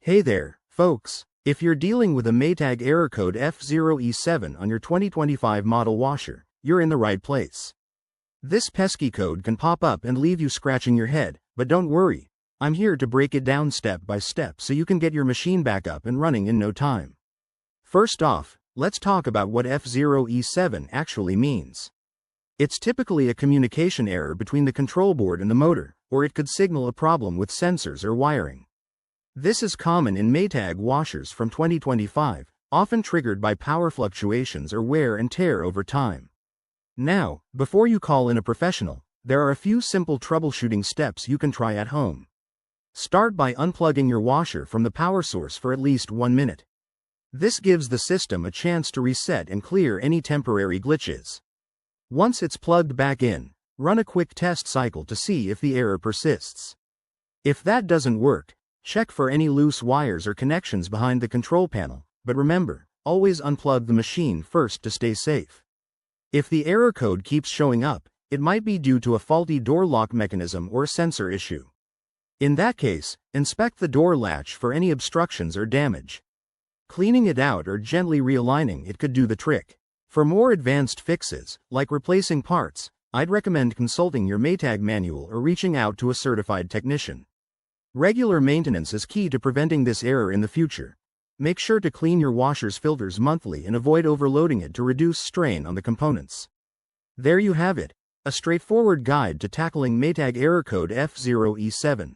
Hey there, folks. If you're dealing with a Maytag error code F0E7 on your 2025 model washer, you're in the right place. This pesky code can pop up and leave you scratching your head, but don't worry. I'm here to break it down step by step so you can get your machine back up and running in no time. First off, let's talk about what F0E7 actually means. It's typically a communication error between the control board and the motor, or it could signal a problem with sensors or wiring. This is common in Maytag washers from 2025, often triggered by power fluctuations or wear and tear over time. Now, before you call in a professional, there are a few simple troubleshooting steps you can try at home. Start by unplugging your washer from the power source for at least 1 minute. This gives the system a chance to reset and clear any temporary glitches. Once it's plugged back in, run a quick test cycle to see if the error persists. If that doesn't work, check for any loose wires or connections behind the control panel, but remember, always unplug the machine first to stay safe. If the error code keeps showing up, it might be due to a faulty door lock mechanism or a sensor issue. In that case, inspect the door latch for any obstructions or damage. Cleaning it out or gently realigning it could do the trick. For more advanced fixes, like replacing parts, I'd recommend consulting your Maytag manual or reaching out to a certified technician. Regular maintenance is key to preventing this error in the future. Make sure to clean your washer's filters monthly and avoid overloading it to reduce strain on the components. There you have it, a straightforward guide to tackling Maytag error code F0E7.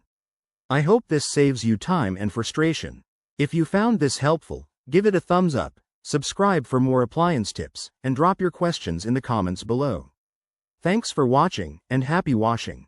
I hope this saves you time and frustration. If you found this helpful, give it a thumbs up, subscribe for more appliance tips, and drop your questions in the comments below. Thanks for watching, and happy washing.